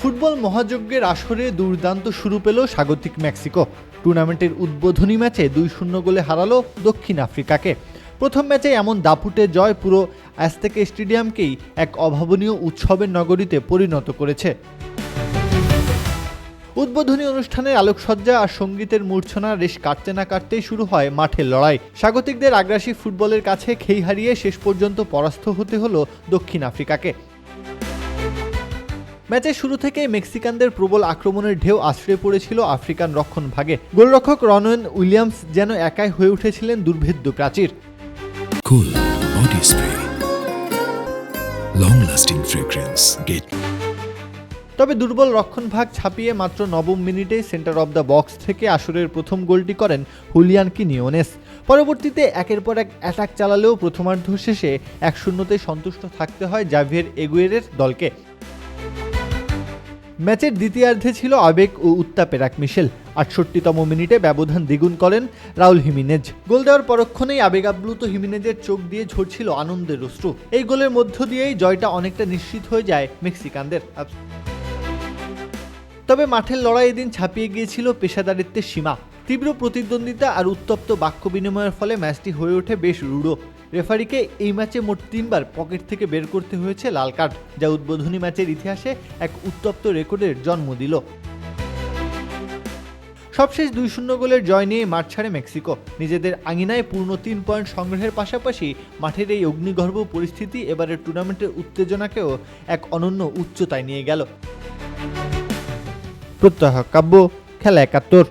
Football মহাযজ্ঞের আসরে দুর্দান্ত শুরু পেল স্বাগতিক মেক্সিকো। টুর্নামেন্টের উদ্বোধনী ম্যাচে 2-0 গোলে হারালো দক্ষিণ আফ্রিকাকে। প্রথম ম্যাচে এমন দাপুটে জয় পুরো অ্যাজতেকা স্টেডিয়ামকেই এক অভাবনীয় উৎসবের নগরীতে পরিণত করেছে। উদ্বোধনী অনুষ্ঠানের আলোকসজ্জা আর সঙ্গীতের মূর্ছনা রেশ কাটতে না কাটতেই শুরু হয় মাঠের লড়াই। স্বাগতিকদের আগ্রাসী ফুটবলের কাছে খেই হারিয়ে শেষ পর্যন্ত পরাস্ত হতে হলো দক্ষিণ আফ্রিকাকে। ম্যাচের শুরু থেকেই মেক্সিকানদের প্রবল আক্রমণের ঢেউ আছড়ে পড়েছিল আফ্রিকান রক্ষণভাগে। গোলরক্ষক রনওয়েন উইলিয়ামস যেন একাই হয়ে উঠেছিলেন দুর্ভেদ্য প্রাচীর। Cool body spray, long-lasting fragrance. তবে দুর্বল রক্ষণভাগ ছাপিয়ে মাত্র 9 মিনিটে সেন্টার অব দ্য বক্স থেকে আসরের প্রথম গোলটি করেন হুলিয়ান কিনিওনেস। পরবর্তীতে একের পর এক অ্যাটাক চালালেও প্রথমার্ধ শেষে 1-0-তে সন্তুষ্ট থাকতে হয় জাভিয়ের এগুয়েরের দলকে। ম্যাচের দ্বিতীয়ার্ধে ছিল আবেগ ও উত্তাপের এক মিশেল। 68তম মিনিটে ব্যবধান দ্বিগুণ করেন রাউল হিমিনেজ। গোল দেওয়ার পরক্ষণেই আবেগাপ্লুত হিমিনেজের চোখ দিয়ে ঝরছিল আনন্দের অশ্রু। এই গোলের মধ্য দিয়েই জয়টা অনেকটা নিশ্চিত হয়ে যায় মেক্সিকানদের। তবে মাঠের লড়াই এদিন ছাপিয়ে গিয়েছিল পেশাদারিত্বের সীমা। তীব্র প্রতিদ্বন্দ্বিতা আর উত্তপ্ত বাক্য বিনিময়ের ফলে ম্যাচটি হয়ে ওঠে বেশ রূঢ়। রেফারিকে এই ম্যাচে মোট 3 বার পকেট থেকে বের করতে হয়েছে লাল কার্ড, যা উদ্বোধনী ম্যাচের ইতিহাসে এক উত্তপ্ত রেকর্ডের জন্ম দিল। সবশেষ 2-0 গোলের জয় নিয়ে মাঠ ছাড়ে মেক্সিকো। নিজেদের আঙিনায় পূর্ণ 3 পয়েন্ট সংগ্রহের পাশাপাশি মাঠের এই অগ্নিগর্ভ পরিস্থিতি এবারের টুর্নামেন্টের উত্তেজনাকেও এক অনন্য উচ্চতায় নিয়ে গেল। প্রত্যহ কাব্য, খেলা 71।